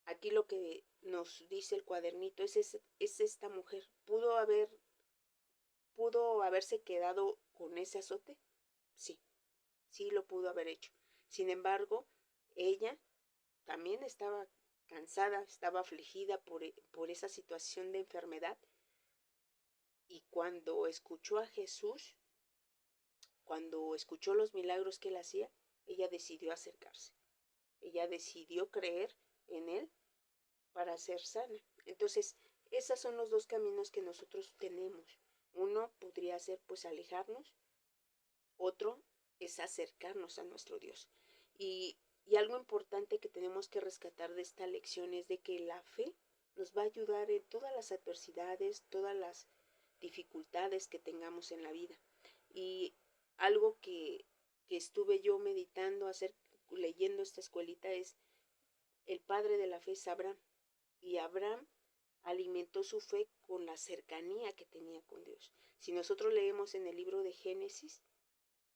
Aquí lo que nos dice el cuadernito es esta mujer. ¿Pudo haberse quedado con ese azote? Sí, sí lo pudo haber hecho. Sin embargo, ella también estaba cansada, estaba afligida por esa situación de enfermedad. Y cuando escuchó a Jesús, cuando escuchó los milagros que él hacía, ella decidió acercarse. Ella decidió creer en él para ser sana. Entonces, esos son los dos caminos que nosotros tenemos. Uno podría ser pues alejarnos, otro es acercarnos a nuestro Dios. Y algo importante que tenemos que rescatar de esta lección es de que la fe nos va a ayudar en todas las adversidades, todas las dificultades que tengamos en la vida. Y algo que estuve yo meditando, leyendo esta escuelita, es el padre de la fe es Abraham. Y Abraham alimentó su fe con la cercanía que tenía con Dios. Si nosotros leemos en el libro de Génesis,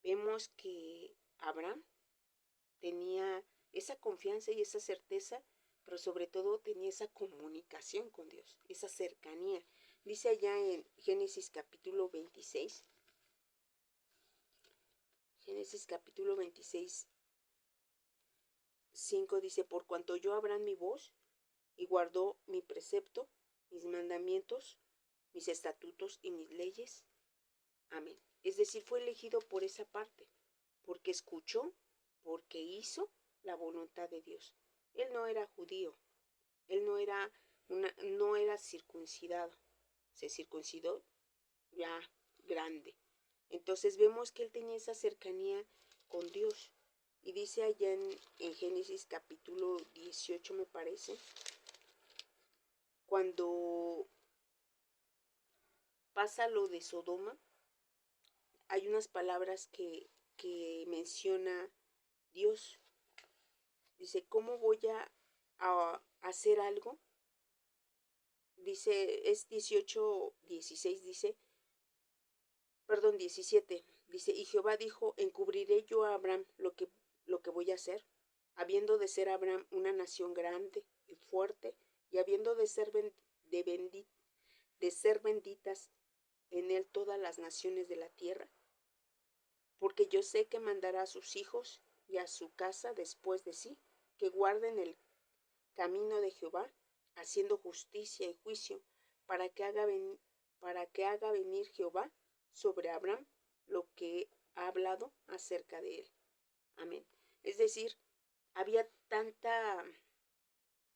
vemos que Abraham tenía esa confianza y esa certeza, pero sobre todo tenía esa comunicación con Dios, esa cercanía. Dice allá en Génesis capítulo 26, Génesis capítulo 26, 5 dice: por cuanto oyó Abraham mi voz y guardó mi precepto, mis mandamientos, mis estatutos y mis leyes. Amén. Es decir, fue elegido por esa parte, porque escuchó, porque hizo la voluntad de Dios. Él no era judío, él no era circuncidado, se circuncidó ya grande. Entonces vemos que él tenía esa cercanía con Dios. Y dice allá en Génesis capítulo 18, me parece, cuando pasa lo de Sodoma, hay unas palabras que menciona Dios. Dice: ¿cómo voy a hacer algo? Dice, es 18:16, dice, perdón, 17. Dice: y Jehová dijo: encubriré yo a Abraham lo que voy a hacer, habiendo de ser Abraham una nación grande y fuerte, y habiendo de ser benditas en él todas las naciones de la tierra, porque yo sé que mandará a sus hijos y a su casa después de sí, que guarden el camino de Jehová, haciendo justicia y juicio, para que haga venir Jehová sobre Abraham lo que ha hablado acerca de él. Amén. Es decir, había tanta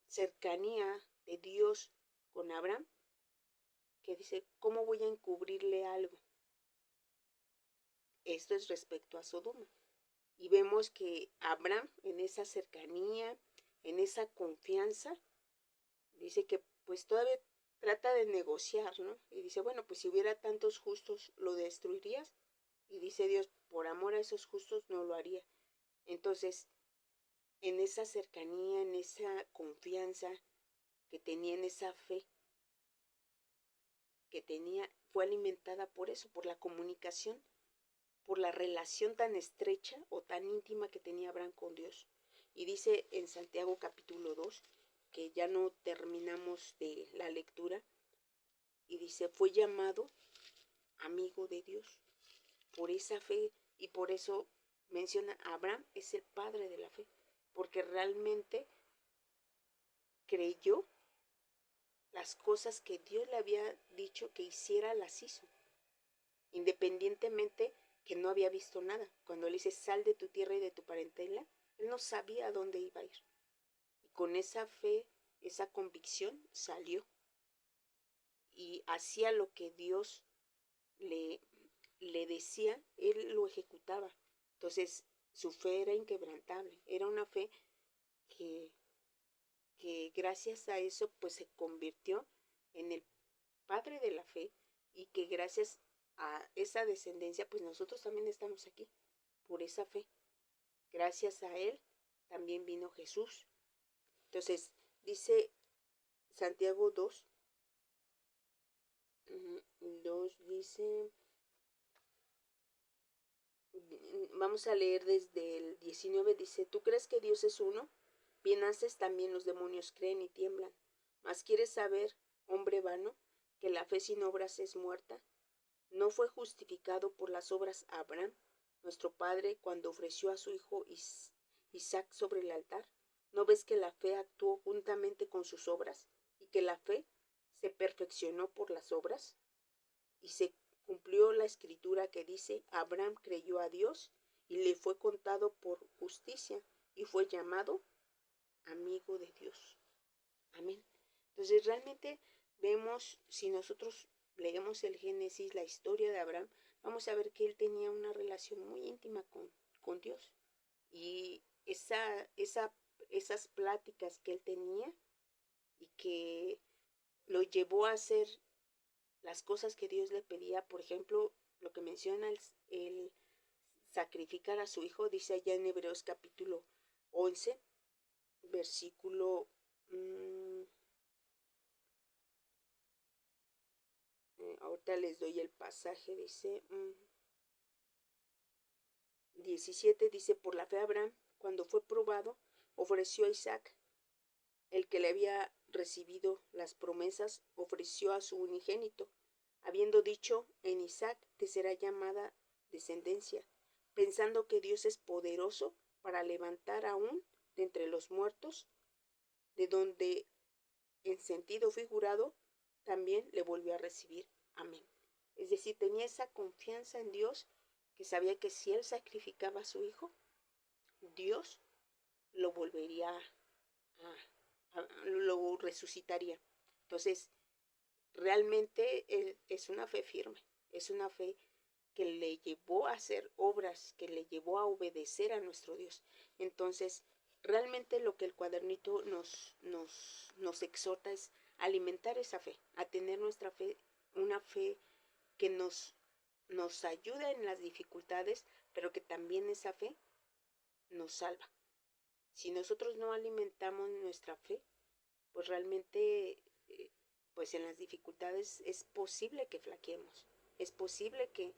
cercanía de Dios con Abraham, que dice, ¿cómo voy a encubrirle algo? Esto es respecto a Sodoma. Y vemos que Abraham, en esa cercanía, en esa confianza, dice que pues todavía trata de negociar, ¿no? Y dice, bueno, pues si hubiera tantos justos, ¿lo destruirías? Y dice Dios, por amor a esos justos no lo haría. Entonces, en esa cercanía, en esa confianza que tenía, en esa fe que tenía, fue alimentada por eso, por la comunicación, por la relación tan estrecha o tan íntima que tenía Abraham con Dios. Y dice en Santiago capítulo 2, que ya no terminamos de la lectura, y dice, fue llamado amigo de Dios por esa fe, y por eso menciona a Abraham es el padre de la fe, porque realmente creyó las cosas que Dios le había dicho que hiciera, las hizo, independientemente que no había visto nada. Cuando le dice, sal de tu tierra y de tu parentela, él no sabía a dónde iba a ir. Y con esa fe, esa convicción, salió. Y hacía lo que Dios le decía, él lo ejecutaba. Entonces, su fe era inquebrantable. Era una fe que, que gracias a eso, pues se convirtió en el padre de la fe, y que gracias a esa descendencia, pues nosotros también estamos aquí, por esa fe. Gracias a él también vino Jesús. Entonces, dice Santiago 2, 2 dice, vamos a leer desde el 19, dice, ¿tú crees que Dios es uno? Bien haces, también los demonios creen y tiemblan. Mas ¿quieres saber, hombre vano, que la fe sin obras es muerta? ¿No fue justificado por las obras Abraham, nuestro padre, cuando ofreció a su hijo Isaac sobre el altar? ¿No ves que la fe actuó juntamente con sus obras, y que la fe se perfeccionó por las obras? Y se cumplió la escritura que dice, Abraham creyó a Dios y le fue contado por justicia, y fue llamado amigo de Dios. Amén. Entonces realmente vemos, si nosotros leemos el Génesis, la historia de Abraham, vamos a ver que él tenía una relación muy íntima con Dios. Y esas pláticas que él tenía, y que lo llevó a hacer las cosas que Dios le pedía, por ejemplo, lo que menciona el sacrificar a su hijo, dice allá en Hebreos capítulo 11, versículo... ahorita les doy el pasaje, dice 17, dice, por la fe Abraham, cuando fue probado, ofreció a Isaac, el que le había recibido las promesas, ofreció a su unigénito, habiendo dicho, en Isaac te será llamada descendencia, pensando que Dios es poderoso para levantar aún de entre los muertos, de donde en sentido figurado también le volvió a recibir. Amén. Es decir, tenía esa confianza en Dios, que sabía que si él sacrificaba a su hijo, Dios lo volvería lo resucitaría. Entonces, realmente es una fe firme, es una fe que le llevó a hacer obras, que le llevó a obedecer a nuestro Dios. Entonces, realmente lo que el cuadernito nos exhorta es alimentar esa fe, a tener nuestra fe, una fe que nos ayuda en las dificultades, pero que también esa fe nos salva. Si nosotros no alimentamos nuestra fe, pues realmente, pues en las dificultades es posible que flaqueemos, es posible que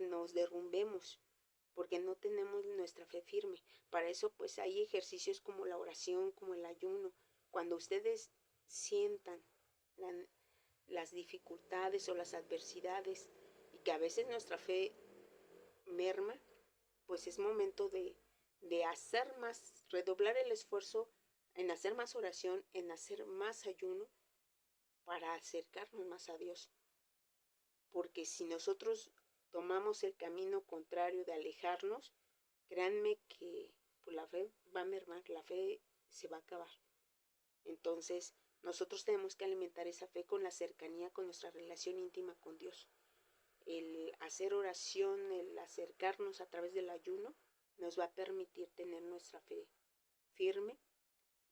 nos derrumbemos, porque no tenemos nuestra fe firme. Para eso pues hay ejercicios como la oración, como el ayuno. Cuando ustedes sientan las dificultades o las adversidades, y que a veces nuestra fe merma, pues es momento de hacer más, redoblar el esfuerzo en hacer más oración, en hacer más ayuno, para acercarnos más a Dios. Porque si nosotros tomamos el camino contrario de alejarnos, créanme que pues, la fe va a mermar, la fe se va a acabar. Entonces, nosotros tenemos que alimentar esa fe con la cercanía, con nuestra relación íntima con Dios. El hacer oración, el acercarnos a través del ayuno, nos va a permitir tener nuestra fe firme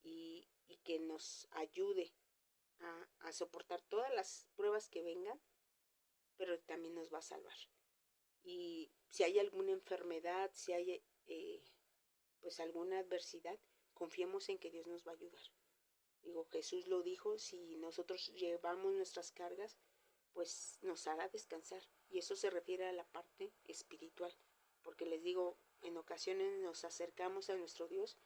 y que nos ayude a soportar todas las pruebas que vengan, pero también nos va a salvar. Y si hay alguna enfermedad, si hay pues alguna adversidad, confiemos en que Dios nos va a ayudar. Digo, Jesús lo dijo, si nosotros llevamos nuestras cargas, pues nos hará descansar. Y eso se refiere a la parte espiritual, porque les digo, en ocasiones nos acercamos a nuestro Dios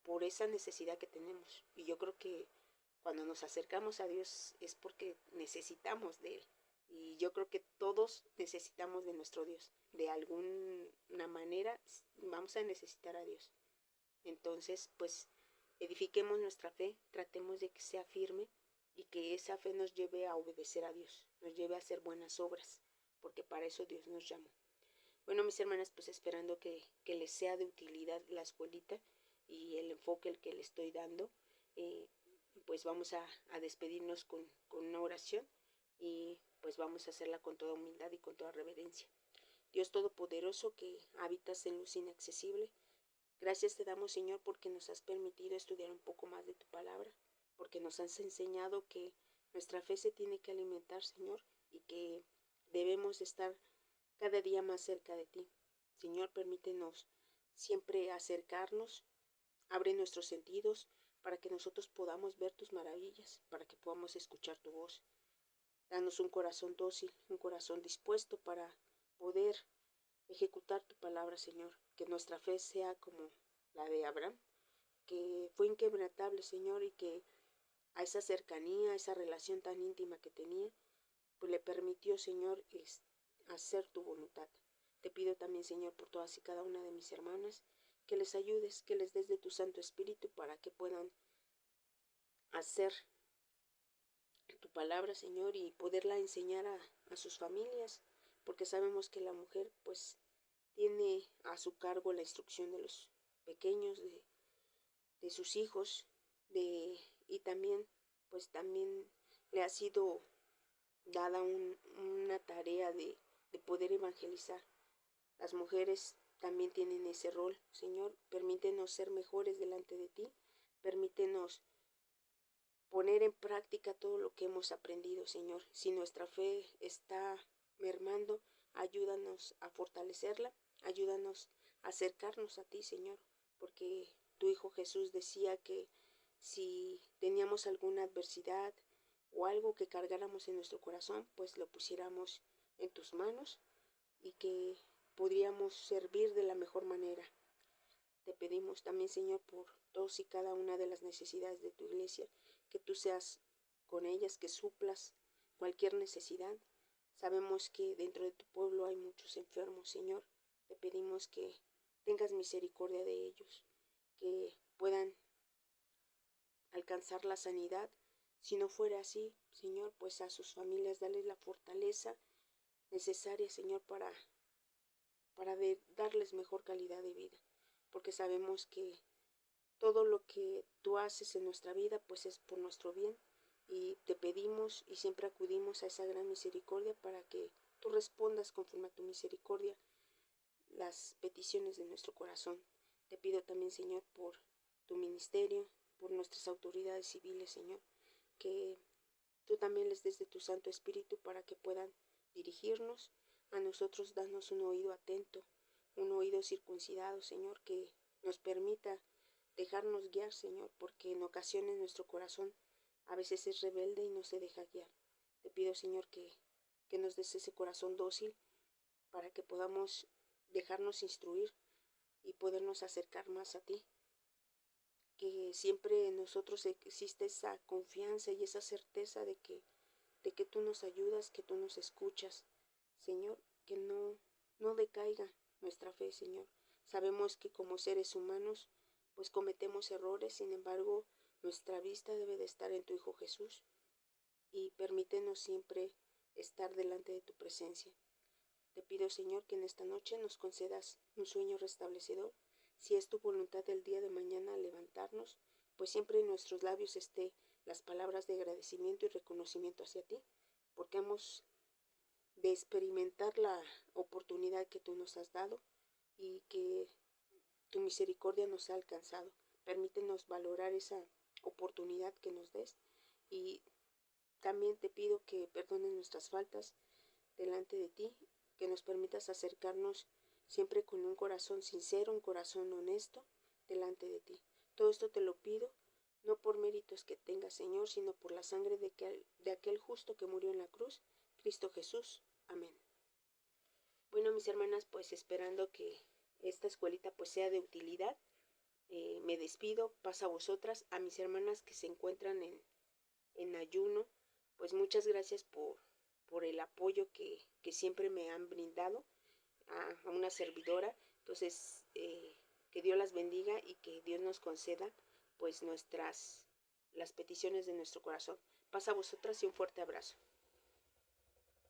por esa necesidad que tenemos. Y yo creo que cuando nos acercamos a Dios es porque necesitamos de Él. Y yo creo que todos necesitamos de nuestro Dios. De alguna manera vamos a necesitar a Dios. Entonces, pues, edifiquemos nuestra fe, tratemos de que sea firme y que esa fe nos lleve a obedecer a Dios, nos lleve a hacer buenas obras, porque para eso Dios nos llamó. Bueno, mis hermanas, pues esperando que les sea de utilidad la escuelita y el enfoque el que le estoy dando, pues vamos a despedirnos con una oración y pues vamos a hacerla con toda humildad y con toda reverencia. Dios Todopoderoso, que habitas en luz inaccesible, gracias te damos, Señor, porque nos has permitido estudiar un poco más de tu palabra, porque nos has enseñado que nuestra fe se tiene que alimentar, Señor, y que debemos estar cada día más cerca de ti. Señor, permítenos siempre acercarnos, abre nuestros sentidos para que nosotros podamos ver tus maravillas, para que podamos escuchar tu voz. Danos un corazón dócil, un corazón dispuesto para poder ejecutar tu palabra, Señor. Que nuestra fe sea como la de Abraham, que fue inquebrantable, Señor, y que a esa cercanía, a esa relación tan íntima que tenía, pues le permitió, Señor, hacer tu voluntad. Te pido también, Señor, por todas y cada una de mis hermanas, que les ayudes, que les des de tu Santo Espíritu para que puedan hacer tu palabra, Señor, y poderla enseñar a sus familias, porque sabemos que la mujer, pues, tiene a su cargo la instrucción de los pequeños, de sus hijos, y también, pues también le ha sido dada una tarea de poder evangelizar. Las mujeres también tienen ese rol, Señor. Permítenos ser mejores delante de ti. Permítenos poner en práctica todo lo que hemos aprendido, Señor. Si nuestra fe está mermando, ayúdanos a fortalecerla. Ayúdanos a acercarnos a ti, Señor. Porque tu Hijo Jesús decía que si teníamos alguna adversidad o algo que cargáramos en nuestro corazón, pues lo pusiéramos en tus manos y que podríamos servir de la mejor manera. Te pedimos también, Señor, por todos y cada una de las necesidades de tu iglesia, que tú seas con ellas, que suplas cualquier necesidad. Sabemos que dentro de tu pueblo hay muchos enfermos, Señor. Te pedimos que tengas misericordia de ellos, que puedan alcanzar la sanidad. Si no fuera así, Señor, pues a sus familias dale la fortaleza necesaria, Señor, para darles mejor calidad de vida, porque sabemos que todo lo que tú haces en nuestra vida, pues es por nuestro bien, y te pedimos y siempre acudimos a esa gran misericordia para que tú respondas conforme a tu misericordia las peticiones de nuestro corazón. Te pido también, Señor, por tu ministerio, por nuestras autoridades civiles, Señor, que tú también les des de tu Santo Espíritu para que puedan dirigirnos. A nosotros danos un oído atento, un oído circuncidado, Señor, que nos permita dejarnos guiar, Señor, porque en ocasiones nuestro corazón a veces es rebelde y no se deja guiar. Te pido, Señor, que nos des ese corazón dócil para que podamos dejarnos instruir y podernos acercar más a ti. Que siempre en nosotros existe esa confianza y esa certeza de que tú nos ayudas, que tú nos escuchas, Señor, que no decaiga nuestra fe, Señor. Sabemos que como seres humanos, pues cometemos errores, sin embargo, nuestra vista debe de estar en tu Hijo Jesús, y permítenos siempre estar delante de tu presencia. Te pido, Señor, que en esta noche nos concedas un sueño restablecedor. Si es tu voluntad el día de mañana levantarnos, pues siempre en nuestros labios esté las palabras de agradecimiento y reconocimiento hacia ti, porque hemos de experimentar la oportunidad que tú nos has dado y que tu misericordia nos ha alcanzado. Permítenos valorar esa oportunidad que nos des y también te pido que perdones nuestras faltas delante de ti, que nos permitas acercarnos siempre con un corazón sincero, un corazón honesto delante de ti. Todo esto te lo pido, no por méritos que tenga, Señor, sino por la sangre de aquel justo que murió en la cruz, Cristo Jesús. Amén. Bueno, mis hermanas, pues esperando que esta escuelita pues sea de utilidad, me despido, paso a vosotras, a mis hermanas que se encuentran en ayuno, pues muchas gracias por el apoyo que siempre me han brindado a una servidora. Entonces, que Dios las bendiga y que Dios nos conceda pues las peticiones de nuestro corazón. Pasa a vosotras y un fuerte abrazo.